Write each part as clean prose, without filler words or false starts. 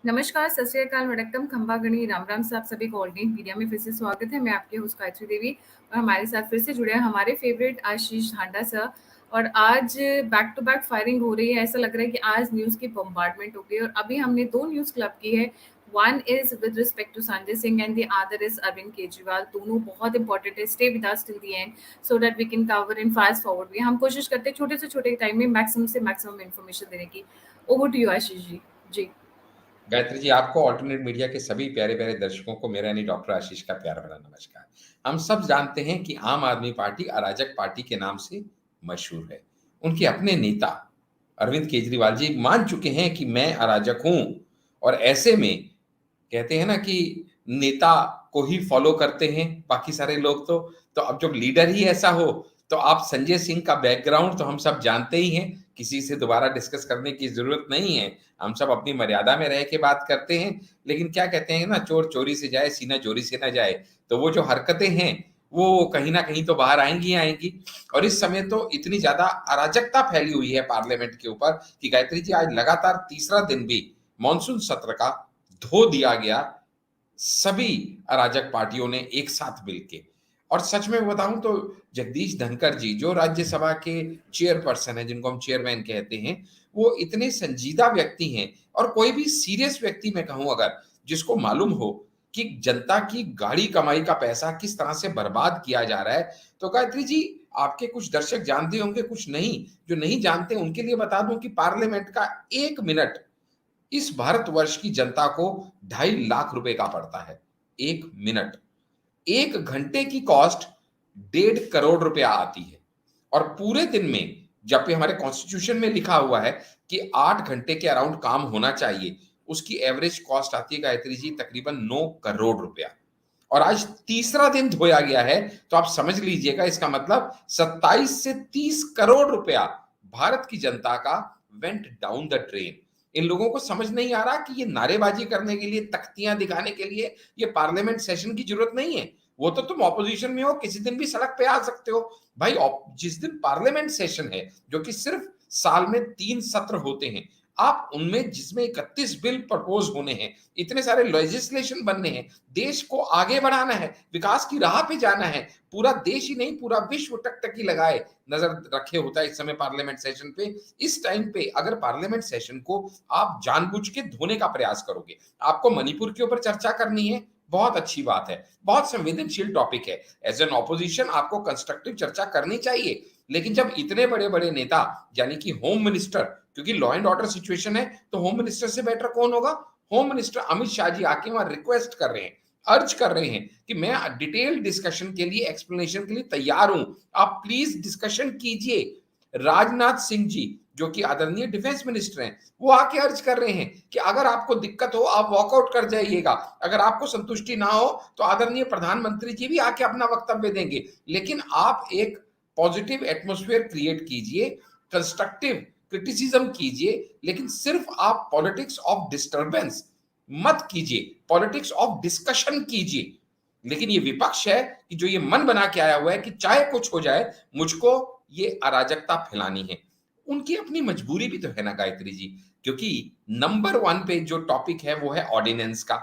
नमस्कार, सत श्री अकाल, वडक्कम, खंबा गणी, राम राम साहब सभी को ऑनलाइन मीडिया में फिर से स्वागत है। मैं आपकी होस्ट गायत्री देवी और हमारे साथ फिर से जुड़े हैं हमारे फेवरेट आशीष हांडा सर। और आज बैक टू बैक फायरिंग हो रही है। ऐसा लग रहा है कि आज न्यूज़ की बम्बार्डमेंट हो गई और अभी हमने 2 न्यूज़ क्लब की है। One is with respect to Sanjay Singh and the other is Arvind Kejriwal. दोनों बहुत इंपॉर्टेंट है। Stay with us till the end so that we can cover in fast forward way. हम कोशिश करते हैं छोटे से छोटे टाइम में मैक्सिमम से मैक्सिमम इन्फॉर्मेशन देने की। Over to you Ashish ji. जी। गायत्री जी, आपको ऑल्टरनेट मीडिया के सभी प्यारे प्यारे दर्शकों को मेरा यानी डॉक्टर आशीष का प्यार भरा नमस्कार। हम सब जानते हैं कि आम आदमी पार्टी अराजक पार्टी के नाम से मशहूर है। उनके अपने नेता अरविंद केजरीवाल जी मान चुके हैं कि मैं अराजक हूं, और ऐसे में कहते हैं ना कि नेता को ही फॉलो करते हैं बाकी सारे लोग। तो अब जब लीडर ही ऐसा हो, तो आप संजय सिंह का बैकग्राउंड तो हम सब जानते ही हैं, किसी से दोबारा डिस्कस करने की जरूरत नहीं है। हम सब अपनी मर्यादा में रह के बात करते हैं। लेकिन क्या कहते हैं ना, चोर चोरी से जाए सीना चोरी से ना जाए। तो वो जो हरकतें हैं वो कहीं ना कहीं तो बाहर आएंगी ही आएंगी। और इस समय तो इतनी ज्यादा अराजकता फैली हुई है पार्लियामेंट के ऊपर कि गायत्री जी, आज लगातार तीसरा दिन भी मॉनसून सत्र का धो दिया गया सभी अराजक पार्टियों ने एक साथ मिलके। और सच में बताऊं तो जगदीश धनखड़ जी जो राज्यसभा के चेयरपर्सन है, जिनको हम चेयरमैन कहते हैं, वो इतने संजीदा व्यक्ति हैं। और कोई भी सीरियस व्यक्ति मैं कहूं अगर, जिसको मालूम हो कि जनता की गाड़ी कमाई का पैसा किस तरह से बर्बाद किया जा रहा है। तो गायत्री जी, आपके कुछ दर्शक जानते होंगे, कुछ नहीं। जो नहीं जानते उनके लिए बता दूं कि पार्लियामेंट का 1 मिनट इस भारतवर्ष की जनता को 2.5 लाख रुपए का पड़ता है। 1 मिनट, 1 घंटे की कॉस्ट 1.5 करोड़ रुपया आती है। और पूरे दिन में, जबकि हमारे कॉन्स्टिट्यूशन में लिखा हुआ है कि 8 घंटे के अराउंड काम होना चाहिए, उसकी एवरेज कॉस्ट आती है गायत्री जी तकरीबन 9 करोड़ रुपया। और आज तीसरा दिन धोया गया है, तो आप समझ लीजिएगा इसका मतलब 27 से 30 करोड़ रुपया भारत की जनता का वेंट डाउन द ड्रेन। इन लोगों को समझ नहीं आ रहा कि ये नारेबाजी करने के लिए, तख्तियां दिखाने के लिए ये पार्लियामेंट सेशन की जरूरत नहीं है। वो तो तुम ऑपोजिशन में हो, किसी दिन भी सड़क पे आ सकते हो भाई। जिस दिन पार्लियामेंट सेशन है, जो कि सिर्फ साल में 3 सत्र होते हैं, आप उनमें जिसमें 31 बिल प्रपोज होने हैं, इतने सारे लेजिस्लेशन बनने हैं, देश को आगे बढ़ाना है, विकास की राह पे जाना है, पूरा देश ही नहीं पूरा विश्व टकटकी लगाए नजर रखे होता है इस समय पार्लियामेंट सेशन पे। इस टाइम पे अगर पार्लियामेंट सेशन को आप जानबूझ के धोने का प्रयास करोगे, आपको मणिपुर के ऊपर चर्चा करनी है, बहुत अच्छी बात है, बहुत संवेदनशील टॉपिक है। एज एन ऑपोजिशन आपको कंस्ट्रक्टिव चर्चा करनी चाहिए। लेकिन जब इतने बड़े बड़े नेता, यानी कि होम मिनिस्टर, क्योंकि लॉ एंड ऑर्डर सिचुएशन है, तो होम मिनिस्टर से बेटर कौन होगा? होम मिनिस्टर अमित शाह जी आके वहां रिक्वेस्ट कर रहे हैं, अर्ज कर रहे हैं कि मैं डिटेल डिस्कशन के लिए, एक्सप्लेनेशन के लिए तैयार हूं, आप प्लीज डिस्कशन कीजिए। राजनाथ सिंह जी, जो कि आदरणीय डिफेंस मिनिस्टर हैं, वो आके अर्ज कर रहे हैं कि अगर आपको दिक्कत हो आप वॉकआउट कर जाइएगा, अगर आपको संतुष्टि ना हो तो आदरणीय प्रधानमंत्री जी भी आके अपना वक्तव्य देंगे। लेकिन आप एक पॉजिटिव एटमोस्फेयर क्रिएट कीजिए, कंस्ट्रक्टिव क्रिटिसिज्म कीजिए, लेकिन सिर्फ आप पॉलिटिक्स ऑफ डिस्टर्बेंस मत कीजिए, पॉलिटिक्स ऑफ डिस्कशन कीजिए। लेकिन ये विपक्ष है कि जो ये मन बना के आया हुआ है कि चाहे कुछ हो जाए, मुझको ये अराजकता फैलानी है। उनकी अपनी मजबूरी भी तो है ना गायत्री जी, क्योंकि नंबर 1 पे जो टॉपिक है वो है ऑर्डिनेंस का।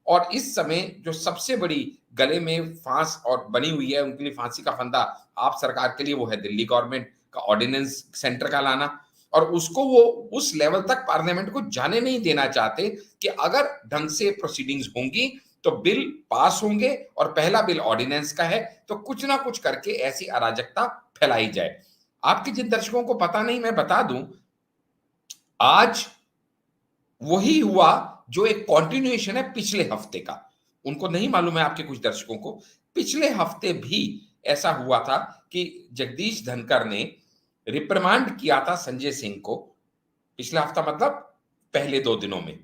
और इस समय जो सबसे बड़ी गले में फांस और बनी हुई है उनके लिए, फांसी का फंदा आप सरकार के लिए, वो है दिल्ली गवर्नमेंट का ऑर्डिनेंस सेंटर का लाना। और उसको वो उस लेवल तक पार्लियामेंट को जाने नहीं देना चाहते कि अगर ढंग से प्रोसीडिंग्स होंगी तो बिल पास होंगे, और पहला बिल ऑर्डिनेंस का है, तो कुछ ना कुछ करके ऐसी अराजकता फैलाई जाए। आपके जिन दर्शकों को पता नहीं, मैं बता दूं, आज वही हुआ जो एक कॉन्टिन्यूएशन है पिछले हफ्ते का। उनको नहीं मालूम है, आपके कुछ दर्शकों को, पिछले हफ्ते भी ऐसा हुआ था कि जगदीश धनखड़ ने रिप्रिमांड किया था संजय सिंह को। पिछला हफ्ता मतलब पहले 2 दिनों में,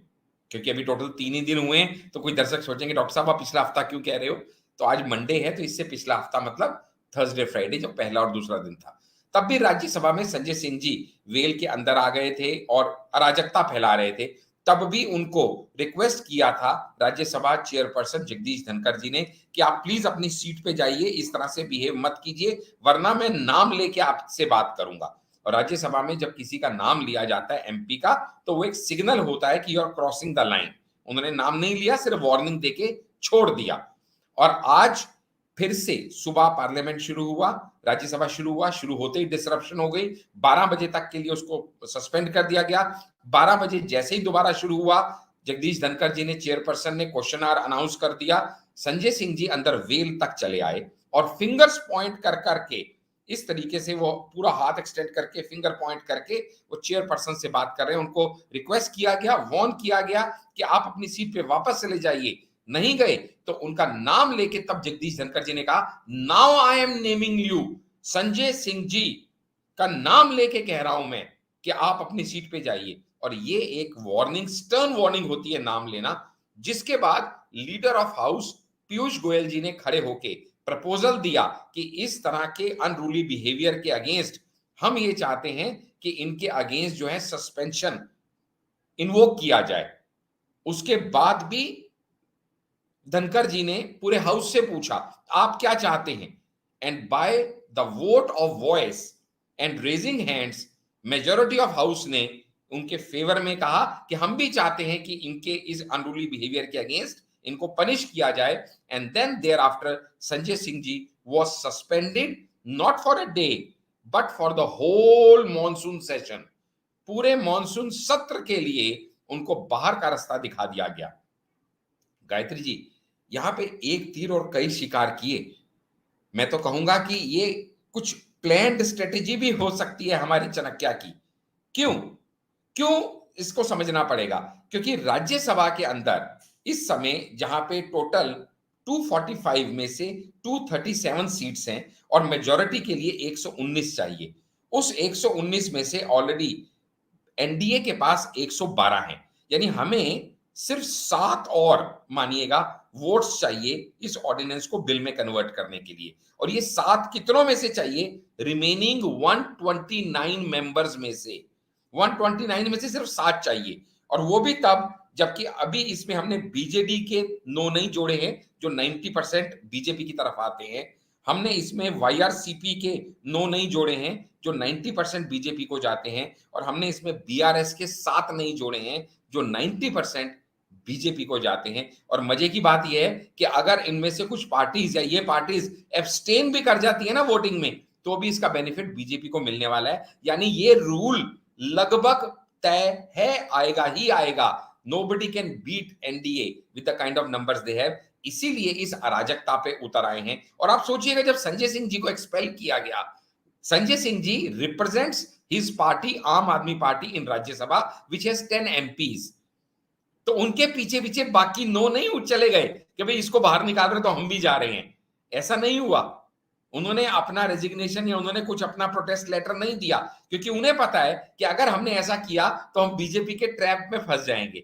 क्योंकि अभी टोटल 3 ही दिन हुए हैं। तो कोई दर्शक सोचेंगे डॉक्टर साहब आप पिछला हफ्ता क्यों कह रहे हो? तो आज मंडे है, तो इससे पिछला हफ्ता मतलब थर्सडे फ्राइडे, जो पहला और दूसरा दिन था। तब भी राज्यसभा में संजय सिंह जी वेल के अंदर आ गए थे और अराजकता फैला रहे थे। तब भी उनको रिक्वेस्ट किया था राज्यसभा चेयरपर्सन जगदीश धनखड़ जी ने कि आप प्लीज अपनी सीट पे जाइए, इस तरह से बिहेव मत कीजिए, वरना मैं नाम लेके आपसे बात करूंगा। और राज्यसभा में जब किसी का नाम लिया जाता है एमपी का, तो वो एक सिग्नल होता है कि you are crossing the line, उन्होंने नाम नहीं लिया, सिर्फ वार्निंग देके छोड़ दिया। और आज फिर से सुबह पार्लियामेंट शुरू हुआ, राज्यसभा शुरू हुआ, शुरू होते ही डिसरप्शन हो गई, 12 बजे तक के लिए उसको सस्पेंड कर दिया गया। 12 बजे जैसे ही दोबारा शुरू हुआ, जगदीश धनखड़ जी ने, चेयरपर्सन ने क्वेश्चन आवर अनाउंस कर दिया। संजय सिंह जी अंदर वेल तक चले आए और फिंगर्स पॉइंट कर करके, इस तरीके से वो पूरा हाथ एक्सटेंड करके फिंगर पॉइंट करके वो चेयरपर्सन से बात कर रहे हैं। उनको रिक्वेस्ट किया गया, वार्न किया गया कि आप अपनी सीट पे वापस चले जाइए। नहीं गए तो उनका नाम लेके तब जगदीश धनखड़ जी ने कहा, now I am naming you, Sanjay Singh ji का नाम लेके कह रहा हूं मैं कि आप अपनी सीट पे जाइए। और ये एक वार्निंग, स्टर्न वार्निंग होती है नाम लेना। जिसके बाद leader of house Piyush Goyal ji ने खड़े होके प्रपोजल दिया कि इस तरह के अनरूली बिहेवियर के अगेंस्ट हम ये चाहते हैं कि इनके अगेंस्ट जो है सस्पेंशन इन्वोक किया जाए। उसके बाद भी धनखड़ जी ने पूरे हाउस से पूछा, आप क्या चाहते हैं? And by the vote of voice and raising hands, majority of house ने उनके फेवर में कहा कि हम भी चाहते हैं कि इनके इस अनरूली बिहेवियर के अगेंस्ट इनको पनिश किया जाए। And then thereafter Sanjay Singh ji was suspended, not for a day but for the whole monsoon session. पूरे मॉनसून सत्र के लिए उनको बाहर का रास्ता दिखा दिया गया। गायत्री जी, यहां पे एक तीर और कई शिकार किए। मैं तो कहूंगा कि ये कुछ प्लान्ड स्ट्रेटेजी भी हो सकती है हमारी चाणक्य की। क्यों क्यों इसको समझना पड़ेगा, क्योंकि राज्यसभा के अंदर इस समय जहां पे टोटल 245 में से 237 सीट्स हैं और मेजॉरिटी के लिए 119 चाहिए। उस 119 में से ऑलरेडी एनडीए के पास 112 हैं, यानी हमें सिर्फ 7 और मानिएगा वोट्स चाहिए इस ऑर्डिनेंस को बिल में कन्वर्ट करने के लिए। और ये 7 कितनों में से चाहिए? रिमेनिंग 129 मेंबर्स में से, 129 में से सिर्फ 7 चाहिए। और वो भी तब जबकि अभी इसमें हमने बीजेडी के नो नहीं जोड़े हैं जो 90% बीजेपी की तरफ आते हैं। हमने इसमें वाईआरसीपी के नो नहीं जोड़े हैं जो 90% बीजेपी को जाते हैं। और हमने इसमें बीआरएस के 7 नहीं जोड़े हैं जो 90% बीजेपी को जाते हैं। और मजे की बात यह है कि अगर इनमें से कुछ पार्टीज या ये पार्टीज एब्सटेन भी कर जाती है ना वोटिंग में, तो भी इसका बेनिफिट बीजेपी को मिलने वाला है। यानी ये रूल लगभग तय है, आएगा ही आएगा। Nobody can beat NDA with the kind of numbers they have. इसीलिए इस अराजकता पे उतर आए हैं। और आप सोचिएगा, जब संजय सिंह जी को एक्सपेल किया गया, संजय सिंह जी रिप्रेजेंट्स हिज पार्टी आम आदमी party in Rajya Sabha which has 10 MPs. तो उनके पीछे पीछे बाकी नो नहीं चले गए कि भाई इसको बाहर निकाल रहे तो हम भी जा रहे हैं। ऐसा नहीं हुआ। उन्होंने अपना रेजिग्नेशन या उन्होंने कुछ अपना प्रोटेस्ट लेटर नहीं दिया, क्योंकि उन्हें पता है कि अगर हमने ऐसा किया तो हम बीजेपी के ट्रैप में फंस जाएंगे।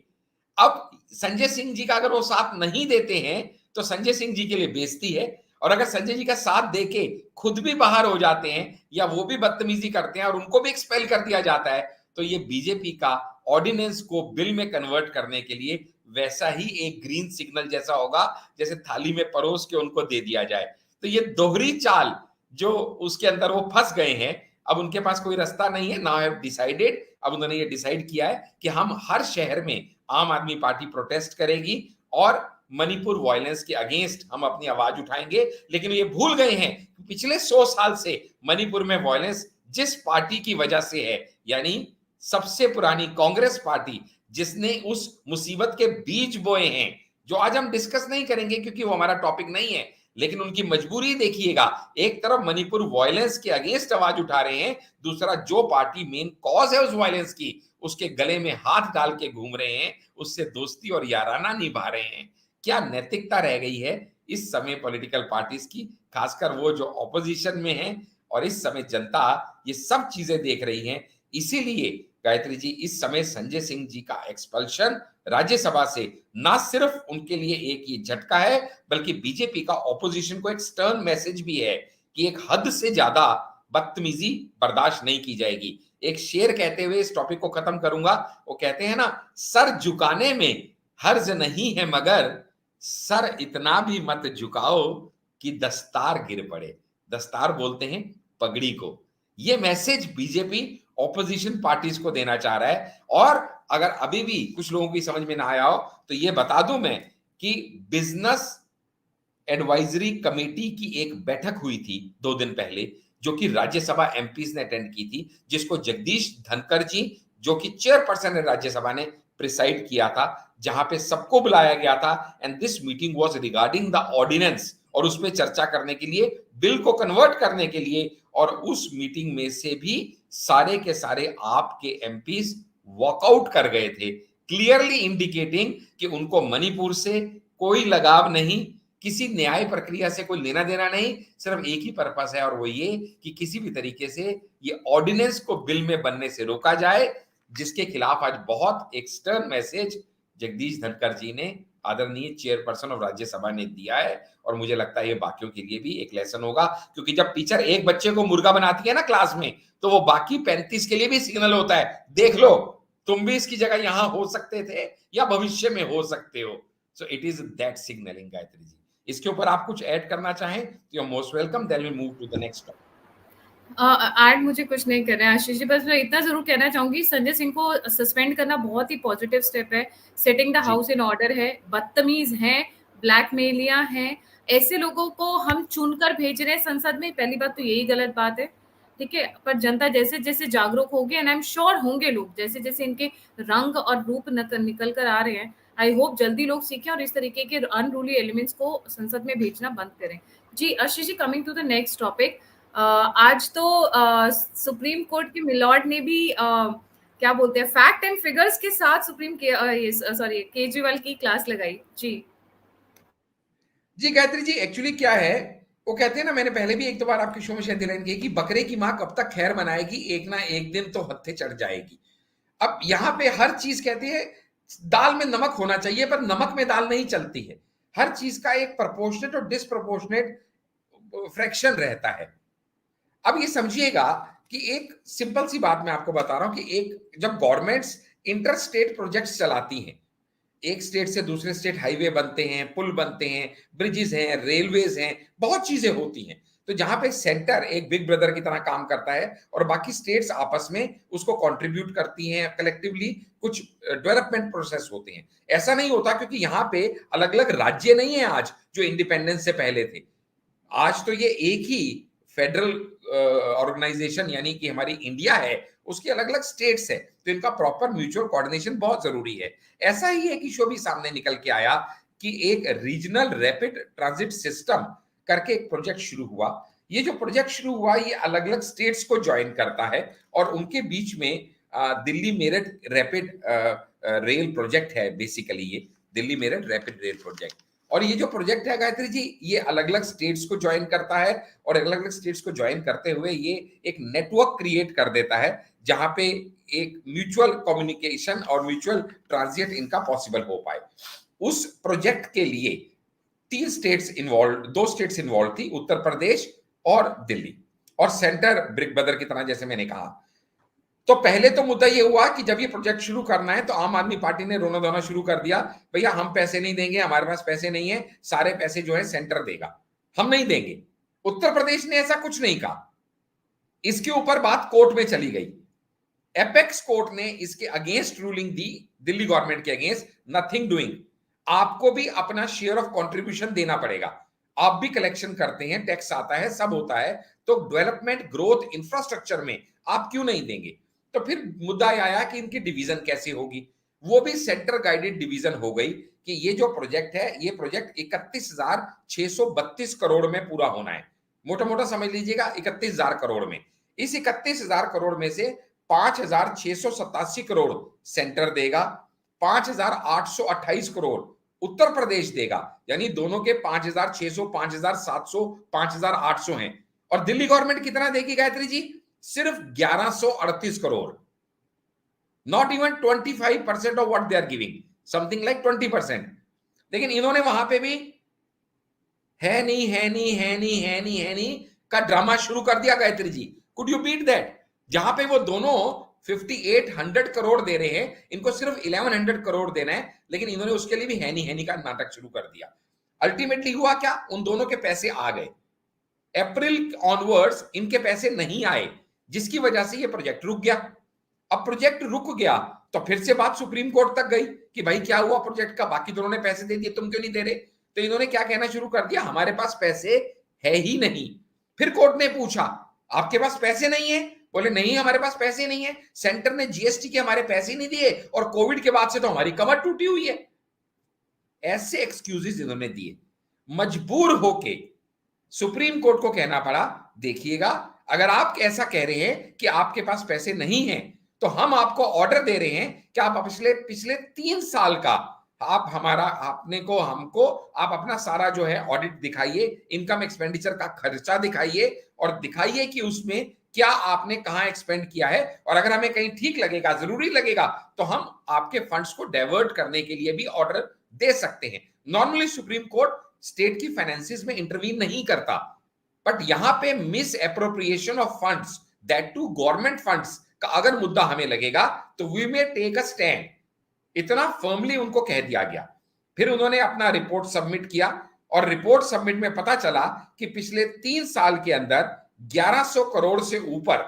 अब संजय सिंह जी का अगर वो साथ नहीं देते हैं तो संजय सिंह जी के लिए बेइज्जती है। और अगर संजय जी का साथ देके खुद भी बाहर हो जाते हैं या वो भी बदतमीजी करते हैं और उनको भी एक्सपेल कर दिया जाता है, तो ये बीजेपी का ऑर्डिनेंस को बिल में कन्वर्ट करने के लिए वैसा ही एक ग्रीन सिग्नल जैसा होगा जैसे थाली में परोस के उनको दे दिया जाए। तो ये दोहरी चाल जो उसके अंदर वो फंस गए हैं, अब उनके पास कोई रास्ता नहीं है। नाउ हैव डिसाइडेड, अब उन्होंने ये डिसाइड किया है कि हम हर शहर में आम आदमी पार्टी प्रोटेस्ट करेगी और मणिपुर वायलेंस के अगेंस्ट हम अपनी आवाज उठाएंगे। लेकिन ये भूल गए हैं कि पिछले 100 साल से मणिपुर में वायलेंस जिस पार्टी की वजह से है, यानी सबसे पुरानी कांग्रेस पार्टी, जिसने उस मुसीबत के बीज बोए हैं जो आज हम डिस्कस नहीं करेंगे क्योंकि वो हमारा टॉपिक नहीं है। लेकिन उनकी मजबूरी देखिएगा, एक तरफ मणिपुर वायलेंस के अगेंस्ट आवाज उठा रहे हैं, दूसरा जो पार्टी मेन कॉज है उस वायलेंस की उसके गले में हाथ डाल के घूम रहे हैं, उससे दोस्ती और याराना निभा रहे हैं। क्या नैतिकता रह गई है इस समय पॉलिटिकल पार्टीज की, खासकर वो जो ऑपोजिशन में है। और इस समय जनता ये सब चीजें देख रही है। इसीलिए गायत्री जी, इस समय संजय सिंह जी का एक्सपल्शन राज्यसभा से ना सिर्फ उनके लिए एक ये झटका है, बल्कि बीजेपी का ऑपोजिशन को एक स्टर्न मैसेज भी है कि एक हद से ज्यादा बदतमीजी बर्दाश्त नहीं की जाएगी। एक शेर कहते हुए इस टॉपिक को खत्म करूंगा। वो कहते हैं ना, सर झुकाने में हर्ज नहीं है मगर सर इतना भी मत झुकाओ कि दस्तार गिर पड़े। दस्तार बोलते हैं पगड़ी को। ये मैसेज बीजेपी ऑपोजिशन पार्टीज को देना चाह रहा है। और अगर अभी भी कुछ लोगों की समझ में ना आया हो तो ये बता दूं मैं कि बिजनेस एडवाइजरी कमेटी की एक बैठक हुई थी 2 दिन पहले, जो कि राज्यसभा एमपीज ने अटेंड की थी, जिसको जगदीश धनखड़ जी, जो कि चेयरपर्सन है राज्यसभा ने, प्रिसाइड किया था, जहां पे सबको बुलाया गया था। And this meeting was regarding the ordinance, और उसमें चर्चा करने के लिए, बिल को कन्वर्ट करने के लिए। और उस मीटिंग में से भी सारे के सारे आपके एमपीज वॉकआउट कर गए थे, क्लियरली इंडिकेटिंग कि उनको मणिपुर से कोई लगाव नहीं, किसी न्याय प्रक्रिया से कोई लेना देना नहीं, सिर्फ एक ही पर्पस है, और वो ये कि किसी भी तरीके से ये ऑर्डिनेंस को बिल में बनने से रोका जाए, जिसके खिलाफ आज बहुत एक स्टर्न मैसेज जगदीश धनखड़ जी ने, आदरणीय चेयरपर्सन ऑफ राज्यसभा ने दिया है। और मुझे लगता है ये बाकियों के लिए भी एक लेसन होगा, क्योंकि जब टीचर एक बच्चे को मुर्गा बनाती है ना क्लास में, तो वो बाकी 35 के लिए भी सिग्नल होता है, देख लो तुम भी इसकी जगह यहां हो सकते थे या भविष्य में हो सकते हो। So it is that signalling. Gayatri ji, इसके ऊपर आप कुछ ऐड करना चाहें तो you are most welcome, then we move to the next topic. Add मुझे कुछ नहीं करना है आशीष जी, बस मैं इतना जरूर कहना चाहूंगी, संजय सिंह को सस्पेंड करना बहुत ही पॉजिटिव स्टेप है, setting the house in order है। बदतमीज हैं, ब्लैकमेलिया हैं, ऐसे लोगों को हम चुनकर भेज रहे हैं संसद में, पहली बात तो यही गलत बात है, ठीक है। पर जनता जैसे जैसे जागरूक होगी, एंड आई एम श्योर होंगे लोग, जैसे जैसे इनके रंग और रूप निकल कर आ रहे हैं, आई होप जल्दी लोग सीखें और इस तरीके के अनरूली एलिमेंट्स को संसद में भेजना बंद करें। जी Ashish ji, coming to the next topic, आज तो सुप्रीम कोर्ट के मिलॉर्ड ने भी क्या बोलते हैं, फैक्ट एंड फिगर्स के साथ सुप्रीम के सॉरी केजरीवाल की क्लास लगाई। जी जी गायत्री जी, एक्चुअली क्या है, वो कहते हैं ना, मैंने पहले भी एक दो बार आपके शो में शायद दिलाइन की कि बकरे की माँ कब तक खैर मनाएगी, एक ना एक दिन तो हत्थे चढ़ जाएगी। अब यहाँ पे हर चीज कहते हैं दाल में नमक होना चाहिए, पर नमक में दाल नहीं चलती है। हर चीज का एक प्रपोर्शनेट और डिसप्रपोर्शनेट फ्रैक्शन रहता है। अब ये समझिएगा कि एक सिंपल सी बात मैं आपको बता रहा हूं कि एक जब गवर्नमेंट्स इंटर स्टेट प्रोजेक्ट्स चलाती हैं, एक स्टेट से दूसरे स्टेट हाईवे बनते हैं, पुल बनते हैं, ब्रिजेस हैं, रेलवेज हैं, बहुत चीजें होती हैं। तो जहां पे सेंटर एक बिग ब्रदर की तरह काम करता है और बाकी स्टेट्स आपस में उसको कंट्रीब्यूट करती हैं, कलेक्टिवली कुछ डेवलपमेंट प्रोसेस होते हैं। ऐसा नहीं होता, क्योंकि यहाँ पे अलग अलग राज्य नहीं है आज जो इंडिपेंडेंस से पहले थे। आज तो ये एक ही फेडरल ऑर्गेनाइजेशन यानी कि हमारी इंडिया है, उसकी अलग अलग स्टेट्स है, तो इनका प्रॉपर म्यूचुअल कोऑर्डिनेशन बहुत जरूरी है। ऐसा ही है कि शो भी सामने निकल के आया कि एक रीजनल रैपिड ट्रांजिट सिस्टम करके एक प्रोजेक्ट शुरू हुआ। ये जो प्रोजेक्ट शुरू हुआ ये अलग अलग स्टेट्स को ज्वाइन करता है, और उनके बीच में Delhi Meerut rapid rail project है। बेसिकली ये Delhi Meerut rapid rail project, और ये जो प्रोजेक्ट है गायत्री जी, ये अलग अलग स्टेट्स को ज्वाइन करता है, और अलग अलग स्टेट्स को ज्वाइन करते हुए ये एक नेटवर्क क्रिएट कर देता है, जहां पे एक म्यूचुअल कम्युनिकेशन और म्यूचुअल ट्रांजिट इनका पॉसिबल हो पाए। उस प्रोजेक्ट के लिए 2 स्टेट्स इन्वॉल्व थी, उत्तर प्रदेश और दिल्ली, और सेंटर ब्रिक ब्रदर की तरह, जैसे मैंने कहा। तो पहले तो मुद्दा ये हुआ कि जब ये प्रोजेक्ट शुरू करना है तो आम आदमी पार्टी ने रोना धोना शुरू कर दिया, भैया हम पैसे नहीं देंगे, हमारे पास पैसे नहीं है, सारे पैसे जो है सेंटर देगा, हम नहीं देंगे। उत्तर प्रदेश ने ऐसा कुछ नहीं कहा। इसके ऊपर बात कोर्ट में चली गई, एपेक्स कोर्ट ने इसके अगेंस्ट रूलिंग दी, दिल्ली गवर्नमेंट के अगेंस्ट, नथिंग डूइंग, आपको भी अपना शेयर ऑफ कंट्रीब्यूशन देना पड़ेगा, आप भी कलेक्शन करते हैं, टैक्स आता है, सब होता है, तो डेवलपमेंट ग्रोथ इंफ्रास्ट्रक्चर में आप क्यों नहीं देंगे। तो फिर मुद्दा आया कि इनकी डिवीजन कैसे होगी, वो भी सेंटर गाइडेड डिवीजन हो गई कि ये जो प्रोजेक्ट है, ये प्रोजेक्ट 31,632 करोड़ में पूरा होना है। मोटा मोटा समझ लीजिएगा 31,000 करोड़ में। इस 31,000 करोड़ में से 5,687 करोड़ सेंटर देगा, 5,828 करोड़ उत्तर प्रदेश देगा, यानी दोनों के 5,600, 5,700, 5,800 हैं। और दिल्ली गवर्नमेंट कितना देगी गायत्री जी? सिर्फ 1,138 crore, not even 25% of what they are giving, something like 20%। लेकिन इन्होंने वहां पे भी है नहीं है नहीं है नहीं है नहीं है नहीं का ड्रामा शुरू कर दिया Gayatri ji. Could you beat that? जहां पे वो दोनों 5,800 करोड़ दे रहे हैं, इनको सिर्फ 1,100 करोड़ देना है, लेकिन इन्होंने उसके लिए भी है नहीं का नाटक शुरू कर दिया। अल्टीमेटली हुआ क्या, उन दोनों के पैसे आ गए, अप्रैल ऑनवर्ड्स इनके पैसे नहीं आए, जिसकी वजह से ये प्रोजेक्ट रुक गया। अब प्रोजेक्ट रुक गया तो फिर से बात सुप्रीम कोर्ट तक गई कि भाई क्या हुआ प्रोजेक्ट का, बाकी दोनों ने पैसे दे दिए, तुम क्यों नहीं दे रहे? तो इन्होंने क्या कहना शुरू कर दिया, हमारे पास पैसे है ही नहीं। फिर कोर्ट ने पूछा आपके पास पैसे नहीं है? बोले नहीं हमारे पास पैसे नहीं है, सेंटर ने जीएसटी के हमारे पैसे नहीं दिए और कोविड के बाद से तो हमारी कमर टूटी हुई है। ऐसे एक्सक्यूजेस इन्होंने दिए। मजबूर होके सुप्रीम कोर्ट को कहना पड़ा, देखिएगा अगर आप ऐसा कह रहे हैं कि आपके पास पैसे नहीं हैं, तो हम आपको ऑर्डर दे रहे हैं कि आप पिछले पिछले 3 साल का आप हमारा आपने को हमको आप अपना सारा जो है ऑडिट दिखाइए, इनकम एक्सपेंडिचर का खर्चा दिखाइए और दिखाइए कि उसमें क्या आपने कहां एक्सपेंड किया है, और अगर हमें कहीं ठीक लगेगा, जरूरी लगेगा, तो हम आपके फंड्स को डाइवर्ट करने के लिए भी ऑर्डर दे सकते हैं। नॉर्मली सुप्रीम कोर्ट स्टेट की फाइनेंसिस में इंटरवीन नहीं करता, बट यहां पे misappropriation of funds, that too government funds का अगर मुद्दा हमें लगेगा तो we may take a stand, इतना फर्मली उनको कह दिया गया। फिर उन्होंने अपना रिपोर्ट सबमिट किया और रिपोर्ट सबमिट में पता चला कि पिछले 3 साल के अंदर 1100 करोड़ से ऊपर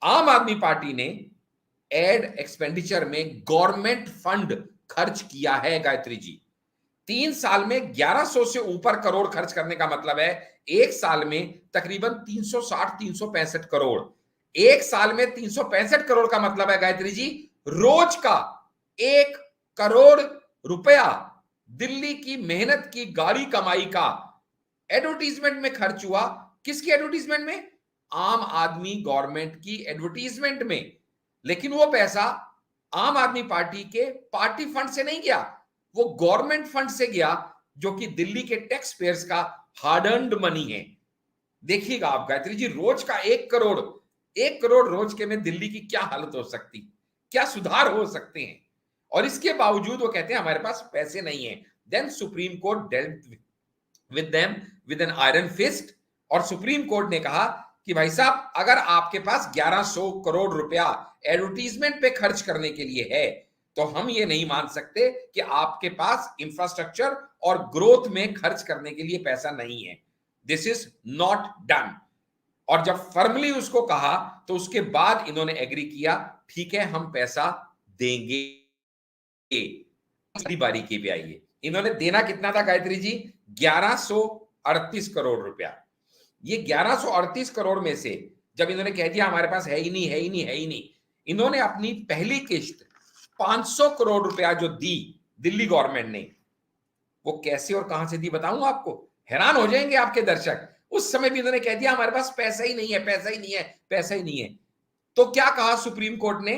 आम आदमी पार्टी ने एड एक्सपेंडिचर में गवर्नमेंट फंड खर्च किया है। गायत्री जी, 3 साल में 1100 से ऊपर करोड़ खर्च करने का मतलब है एक साल में तकरीबन 360-365 करोड़। एक साल में 365 करोड़ का मतलब है गायत्री जी, रोज का 1 करोड़ रुपया दिल्ली की मेहनत की गाड़ी कमाई का एडवर्टीजमेंट में खर्च हुआ। किसकी एडवर्टीजमेंट में? आम आदमी गवर्नमेंट की एडवर्टीजमेंट में। लेकिन वो पैसा आम आदमी पार्टी के पार्टी फंड से नहीं गया, वो गवर्नमेंट फंड से गया, जो कि दिल्ली के टैक्स पेयर्स का हार्ड अर्न्ड मनी है। देखिएगा आप गायत्री जी, रोज का 1 करोड़, 1 करोड़ रोज के में दिल्ली की क्या हालत हो सकती, क्या सुधार हो सकते हैं, और इसके बावजूद वो कहते हैं हमारे पास पैसे नहीं है। Then supreme court dealt with them with an iron fist, और सुप्रीम कोर्ट ने कहा कि भाई साहब अगर आपके पास 1100 करोड़ रुपया एडवर्टीजमेंट पे खर्च करने के लिए है, तो हम ये नहीं मान सकते कि आपके पास इंफ्रास्ट्रक्चर और ग्रोथ में खर्च करने के लिए पैसा नहीं है। This is not done. और जब फर्मली उसको कहा तो उसके बाद इन्होंने एग्री किया, ठीक है हम पैसा देंगे। अगली बारी की भी आइए, इन्होंने देना कितना था गायत्री जी? 1138 करोड़ रुपया। ये 1138 करोड़ में से जब इन्होंने कह दिया हमारे पास है ही नहीं, है ही नहीं, है ही नहीं, इन्होंने अपनी पहली किश्त 500 करोड़ रुपया जो दी दिल्ली गवर्नमेंट ने, वो कैसे और कहां से दी बताऊं आपको, हैरान हो जाएंगे आपके दर्शक। उस समय भी इन्होंने कह दिया हमारे पास पैसा ही नहीं है, पैसा ही नहीं है, पैसा ही नहीं है। तो क्या कहा सुप्रीम कोर्ट ने,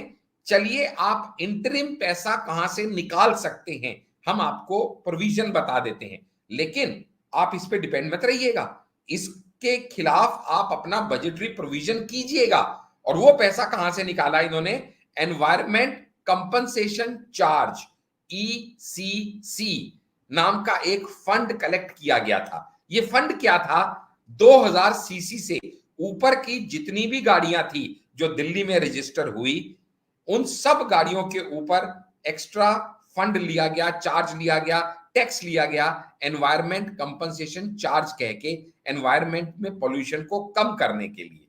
चलिए आप इंटरिम पैसा कहां से निकाल सकते हैं, हम आपको प्रोविजन बता देते हैं, लेकिन आप इस पे डिपेंड मत रहिएगा, इसके खिलाफ आप अपना बजटरी प्रोविजन कीजिएगा। और वो पैसा कहां से निकाला इन्होंने? एनवायरमेंट कंपनसेशन चार्ज, ईसीसी नाम का एक फंड कलेक्ट किया गया था। ये फंड क्या था? 2000 सीसी से ऊपर की जितनी भी गाड़ियां थी जो दिल्ली में रजिस्टर हुई, उन सब गाड़ियों के ऊपर एक्स्ट्रा फंड लिया गया, चार्ज लिया गया, टैक्स लिया गया, एनवायरमेंट कंपनसेशन चार्ज कह के, एनवायरमेंट में पोल्यूशन को कम करने के लिए।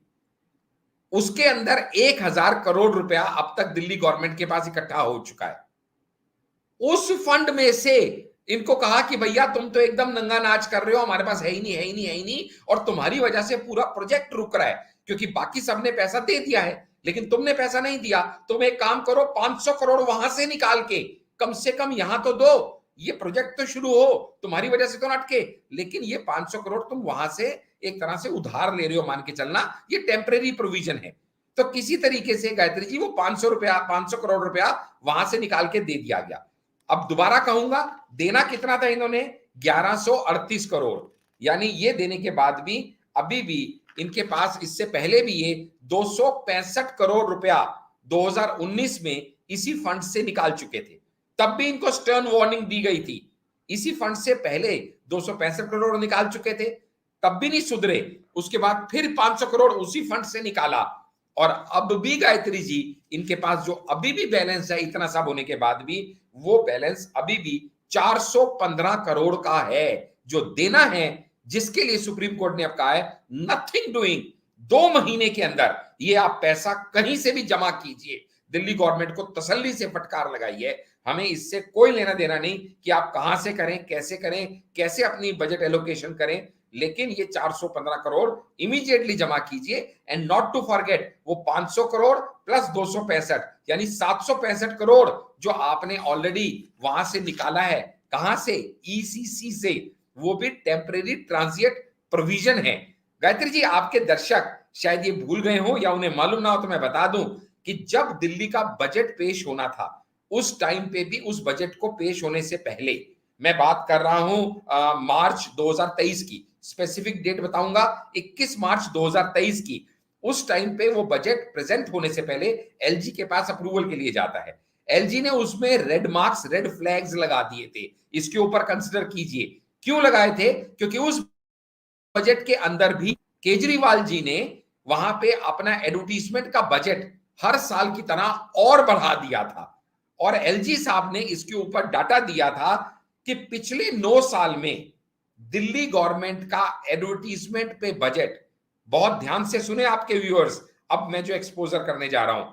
उसके अंदर 1000 करोड़ रुपया अब तक दिल्ली गवर्नमेंट के पास इकट्ठा हो चुका है। उस फंड में से इनको कहा कि भैया तुम तो एकदम नंगा नाच कर रहे हो, हमारे पास है ही नहीं, है ही नहीं, है ही नहीं, और तुम्हारी वजह से पूरा प्रोजेक्ट रुक रहा है, क्योंकि बाकी सबने पैसा दे दिया है लेकिन तुमने पैसा नहीं दिया। तुम एक काम करो, 500 करोड़ वहां से निकाल के कम से कम यहां तो दो, ये प्रोजेक्ट तो शुरू हो, तुम्हारी वजह से तो ना अटके, लेकिन ये 500 करोड़ तुम वहां से एक तरह से उधार ले रहे हो, मान के चलना ये टेम्परेरी प्रोविजन है। तो किसी तरीके से गायत्री जी वो 500 करोड़ रुपया वहां से निकाल के दे दिया गया। अब दोबारा कहूंगा, देना कितना था इन्होंने? 1138 करोड़। यानी ये देने के बाद भी अभी भी इनके पास, इससे पहले भी ये 265 करोड़ रुपया 2019 में इसी फंड से निकाल चुके थे, तब भी इनको स्टर्न वार्निंग दी गई थी। इसी फंड से पहले 265 करोड़ निकाल चुके थे, तब भी नहीं सुधरे, उसके बाद फिर 500 करोड़ उसी फंड से निकाला, और अब भी गायत्री जी इनके पास जो अभी भी बैलेंस है, इतना सब होने के बाद भी वो बैलेंस अभी भी 415 करोड़ का है जो देना है, जिसके लिए सुप्रीम कोर्ट ने अब कहा है नथिंग डूइंग, 2 महीने के अंदर ये आप पैसा कहीं से भी जमा कीजिए, दिल्ली गवर्नमेंट को तसल्ली से फटकार लगाई है, हमें इससे कोई लेना देना नहीं कि आप कहां से करें, कैसे अपनी बजट एलोकेशन करें, लेकिन ये 415 करोड़ इमीडिएटली जमा कीजिए। एंड नॉट टू फॉरगेट वो 500 करोड़ प्लस 265 यानी 765 करोड़ जो आपने ऑलरेडी वहां से निकाला है। कहां से? ईसीसी से, वो भी टेम्परेरी ट्रांजिट प्रोविजन है। गायत्री जी, आपके दर्शक शायद ये भूल गए हो या उन्हें मालूम ना हो तो मैं बता दूं कि जब दिल्ली का बजट पेश होना था उस टाइम पे भी, उस बजट को पेश होने से पहले, मैं बात कर रहा हूं मार्च 2023 की, स्पेसिफिक डेट बताऊंगा 21 मार्च 2023 की, उस टाइम पे वो बजट प्रेजेंट होने से पहले एलजी के पास अप्रूवल के लिए जाता है। एलजी ने उसमें रेड मार्क्स, रेड फ्लैग्स लगा दिए थे, इसके ऊपर कंसिडर कीजिए। क्यों लगाए थे? क्योंकि उस बजट के अंदर भी केजरीवाल जी ने वहां पे अपना एडवर्टीजमेंट का बजट हर साल की तरह और बढ़ा दिया था, और एलजी साहब ने इसके ऊपर डाटा दिया था कि पिछले 9 साल में दिल्ली गवर्नमेंट का एडवर्टीजमेंट पे बजट, बहुत ध्यान से सुने आपके व्यूअर्स, अब मैं जो एक्सपोजर करने जा रहा हूं,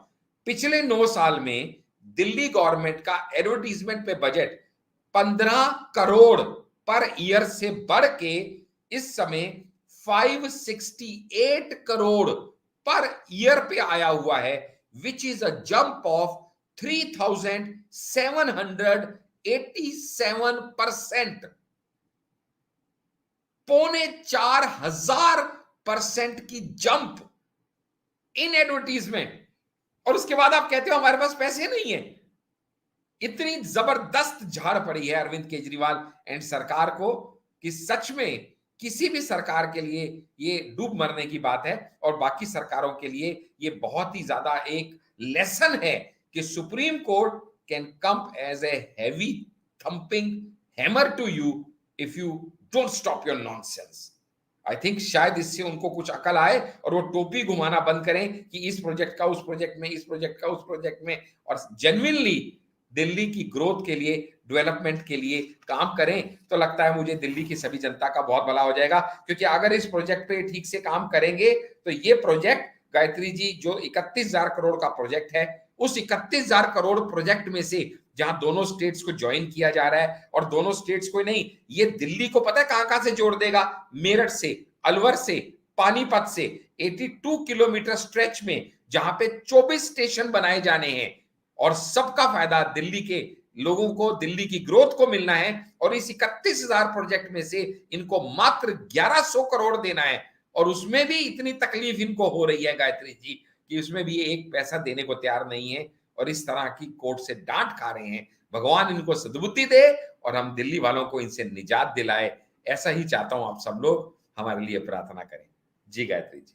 पिछले 9 साल में दिल्ली गवर्नमेंट का एडवर्टीजमेंट पे बजट 15 करोड़ पर ईयर से बढ़ के इस समय 568 करोड़ पर ईयर पे आया हुआ है, which is a jump of 3787%। 4,500% की जंप इन एडवर्टीजमेंट। और उसके बाद आप कहते हो हमारे पास पैसे नहीं है। इतनी जबरदस्त झाड़ पड़ी है अरविंद केजरीवाल एंड सरकार को कि सच में किसी भी सरकार के लिए ये डूब मरने की बात है, और बाकी सरकारों के लिए ये बहुत ही ज्यादा एक लेसन है कि supreme court can come as a heavy thumping hammer to you if you don't stop your nonsense. I think शायद इससे उनको कुछ अकल आए और वो टोपी घुमाना बंद करें कि इस प्रोजेक्ट का उस प्रोजेक्ट में, इस प्रोजेक्ट का उस प्रोजेक्ट में, और जेन्युइनली दिल्ली की ग्रोथ के लिए, डेवलपमेंट के लिए काम करें। तो लगता है मुझे दिल्ली की सभी जनता का बहुत भला हो जाएगा, क्योंकि अगर इस प्रोजेक्ट पे ठीक से काम करेंगे तो ये प्रोजेक्ट, गायत्री जी, जो 31,000 करोड़ का प्रोजेक्ट है, उस 31,000 करोड़ प्रोजेक्ट में से जहां दोनों स्टेट्स को ज्वाइन किया जा रहा है, और दोनों स्टेट्स को नहीं, ये दिल्ली को पता है कहां कहां से जोड़ देगा? मेरठ से, अलवर से, पानीपत से, 82 किलोमीटर स्ट्रेच में जहां पे 24 स्टेशन बनाए जाने हैं, और सबका फायदा दिल्ली के लोगों को, दिल्ली की ग्रोथ को मिलना है। और इस 31,000 प्रोजेक्ट में से इनको मात्र 1100 करोड़ देना है, और उसमें भी इतनी तकलीफ इनको हो रही है गायत्री जी कि उसमें भी ये एक पैसा देने को तैयार नहीं है, और इस तरह की कोर्ट से डांट खा रहे हैं। भगवान इनको सद्बुद्धि दे और हम दिल्ली वालों को इनसे निजात दिलाए, ऐसा ही चाहता हूं। आप सब लोग हमारे लिए प्रार्थना करें। जी गायत्री जी।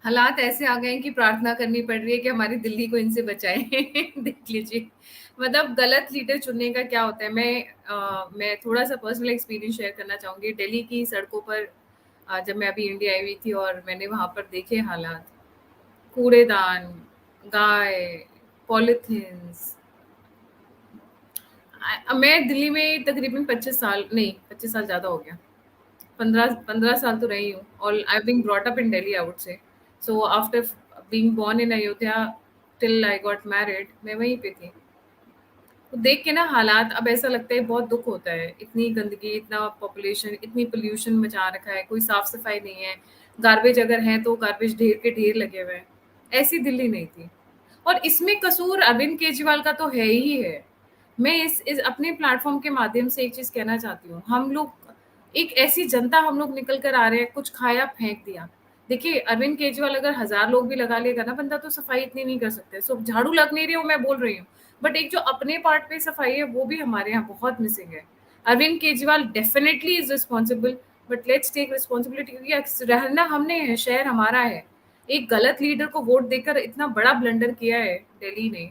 हालात ऐसे आ गए हैं कि प्रार्थना करनी पड़ रही है कि हमारी दिल्ली को इनसे बचाएं। देख लीजिए, मतलब गलत लीडर चुनने का क्या होता है। मैं थोड़ा सा पर्सनल एक्सपीरियंस शेयर करना चाहूंगी। दिल्ली की सड़कों पर जब मैं अभी इंडिया आई हुई थी और मैंने वहां पर देखे हालात, कूड़ेदान, गाय, पॉलिथीन्स। मैं दिल्ली में तकरीबन 25 साल ज़्यादा हो गया, 15 साल तो रही हूँ, और I have been brought up in Delhi, I would say. So after being born in Ayodhya till I got married, मैं वहीं पे थी। तो देख के ना हालात अब ऐसा लगता है, बहुत दुख होता है। इतनी गंदगी, इतना पॉपुलेशन, इतनी पोल्यूशन मचा रखा है, कोई साफ सफाई नहीं है। गार्बेज अगर है तो गार्बेज ढेर के ढेर लगे हुए हैं। ऐसी दिल्ली नहीं थी। और इसमें कसूर अरविंद केजरीवाल का तो है ही है। मैं इस अपने प्लेटफॉर्म के माध्यम से एक चीज कहना चाहती हूँ। हम लोग एक ऐसी जनता, हम लोग निकल कर आ रहे हैं, कुछ खाया फेंक दिया। देखिए, अरविंद केजरीवाल अगर 1000 लोग भी लगा लेगा ना बंदा, तो सफाई इतनी नहीं कर सकते। सो झाड़ू लग नहीं रही हूँ, मैं बोल रही हूँ, बट एक जो अपने पार्ट पे सफाई है वो भी हमारे यहाँ बहुत मिसिंग है। Arvind Kejriwal definitely is responsible, but let's take responsibility, क्योंकि रहना हमने है, शहर हमारा है। एक गलत लीडर को वोट देकर इतना बड़ा ब्लंडर किया है दिल्ली ने,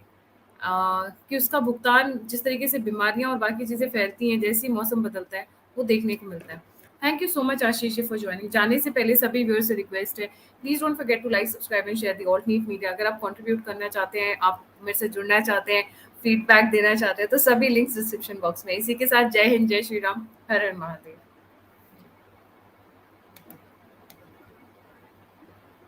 कि उसका भुगतान, जिस तरीके से बीमारियां और बाकी चीजें फैलती हैं जैसे ही मौसम बदलता है, वो देखने को मिलता है। Thank you so much Ashish for joining. जाने से पहले सभी व्यूअर्स से रिक्वेस्ट है, please don't forget to like, subscribe and share the alternate media. अगर आप कंट्रीब्यूट करना चाहते हैं, आप मेरे से जुड़ना चाहते हैं, फीडबैक देना चाहते हैं, तो सभी लिंक्स डिस्क्रिप्शन बॉक्स में। इसी के साथ जय हिंद, जय श्री राम, हर हर महादेव।